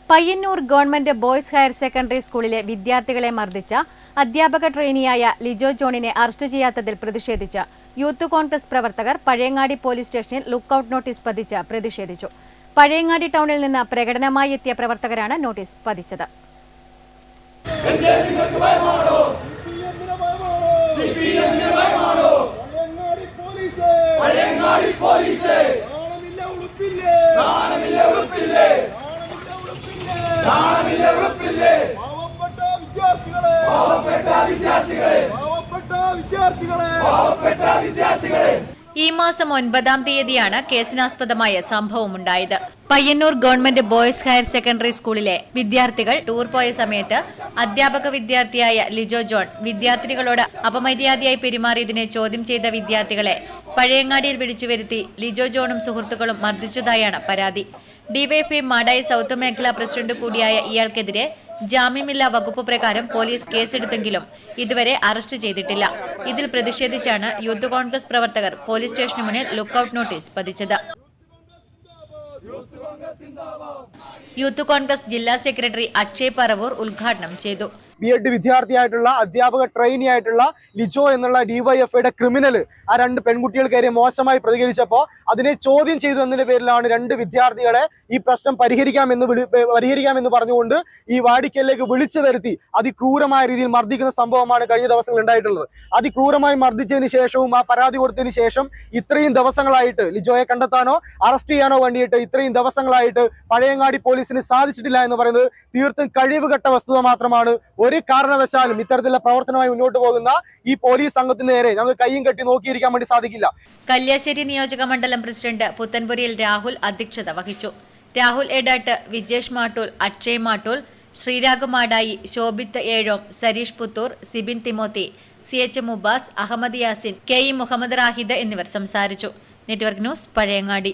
Payyanur government boys higher secondary സ്കൂളിലെ വിദ്യാർത്ഥികളെ മർദ്ദിച്ച അധ്യാപക ട്രെയിനിയായ ലിജോ ജോണിനെ അറസ്റ്റ് ചെയ്യാത്തതിൽ പ്രതിഷേധിച്ച് യൂത്ത് കോൺഗ്രസ് പ്രവർത്തകർ പഴയങ്ങാടി പോലീസ് സ്റ്റേഷനിൽ ലുക്കൌട്ട് നോട്ടീസ് പതിച്ച് പ്രതിഷേധിച്ചു. പഴയങ്ങാടി ടൗണിൽ നിന്ന് പ്രകടനമായി എത്തിയ പ്രവർത്തകരാണ് നോട്ടീസ് പതിച്ചത്. ഈ മാസം 9-ാം തീയതിയാണ് കേസിനാസ്പദമായ സംഭവമുണ്ടായത്. Payyanur government boys higher secondary സ്കൂളിലെ വിദ്യാർത്ഥികൾ ടൂർ പോയ സമയത്ത് അധ്യാപക വിദ്യാർത്ഥിയായ ലിജോ ജോൺ വിദ്യാർത്ഥികളോട് അപമര്യാദയായി പെരുമാറിയതിനെ ചോദ്യം ചെയ്ത വിദ്യാർത്ഥികളെ പഴയങ്ങാടിയിൽ വിളിച്ചുവരുത്തി ലിജോ ജോണും സുഹൃത്തുക്കളും മർദ്ദിച്ചതായാണ് പരാതി. ഡിവൈഎഫ്ഐ മാടായി സൗത്ത് മേഖലാ പ്രസിഡന്റ് കൂടിയായ ഇയാൾക്കെതിരെ ജാമ്യമില്ലാ വകുപ്പ് പ്രകാരം പോലീസ് കേസെടുത്തെങ്കിലും ഇതുവരെ അറസ്റ്റ് ചെയ്തിട്ടില്ല. ഇതിൽ പ്രതിഷേധിച്ചാണ് യൂത്ത് കോൺഗ്രസ് പ്രവർത്തകർ പോലീസ് സ്റ്റേഷന് മുന്നിൽ ലുക്കൌട്ട് നോട്ടീസ് പതിച്ചത്. യൂത്ത് കോൺഗ്രസ് ജില്ലാ സെക്രട്ടറി അക്ഷയ് പറവൂർ ഉദ്ഘാടനം ചെയ്തു. B.Ed വിദ്യാർത്ഥിയായിട്ടുള്ള അധ്യാപക ട്രെയിനി ആയിട്ടുള്ള ലിജോ എന്നുള്ള ഡിവൈഎഫ്ഐയുടെ ക്രിമിനൽ ആ രണ്ട് പെൺകുട്ടികൾക്കെതിരെ മോശമായി പ്രതികരിച്ചപ്പോൾ അതിനെ ചോദ്യം ചെയ്തു എന്നതിന്റെ പേരിലാണ് രണ്ട് വിദ്യാർത്ഥികളെ ഈ പ്രശ്നം പരിഹരിക്കാമെന്ന് പറഞ്ഞുകൊണ്ട് ഈ വാടിക്കലിലേക്ക് വിളിച്ചു വരുത്തി അതിക്രൂരമായ രീതിയിൽ മർദ്ദിക്കുന്ന സംഭവമാണ് കഴിഞ്ഞ ദിവസങ്ങൾ ഉണ്ടായിട്ടുള്ളത്. അതിക്രൂരമായി മർദ്ദിച്ചതിന് ശേഷവും ആ പരാതി കൊടുത്തതിന് ശേഷം ഇത്രയും ദിവസങ്ങളായിട്ട് ലിജോയെ കണ്ടെത്താനോ അറസ്റ്റ് ചെയ്യാനോ വേണ്ടിയിട്ട് ഇത്രയും ദിവസങ്ങളായിട്ട് പഴയങ്ങാടി പോലീസിന് സാധിച്ചിട്ടില്ല എന്ന് പറയുന്നത് തീർത്തും കഴിവുകെട്ട വസ്തുത മാത്രമാണ്. ഒരു കാരണവശാലും ഇത്തരത്തിലുള്ള പ്രവർത്തനമായി മുന്നോട്ട് പോകുന്ന ഈ പോലീസ് സംഘത്തിന് നേരെ ഞങ്ങൾ കൈയും കെട്ടി നോക്കിയിരിക്കാൻ വേണ്ടി സാധിക്കില്ല. കല്യാശ്ശേരി നിയോജക മണ്ഡലം പ്രസിഡന്റ് പുത്തൻപുരയിൽ രാഹുൽ അധ്യക്ഷത വഹിച്ചു. രാഹുൽ എടാട്ട്, വിജേഷ് മാട്ടൂൽ, അക്ഷയ് മാട്ടൂൽ, ശ്രീരാഗ് മാടായി, ശോഭിത്ത് ഏഴോം, സരീഷ് പുത്തൂർ, സിബിൻ തിമോത്തി, CH മുബാസ്, അഹമ്മദ് യാസിൻ, KE മുഹമ്മദ് റാഹിദ് എന്നിവർ സംസാരിച്ചു. Network news, Pazhayangadi.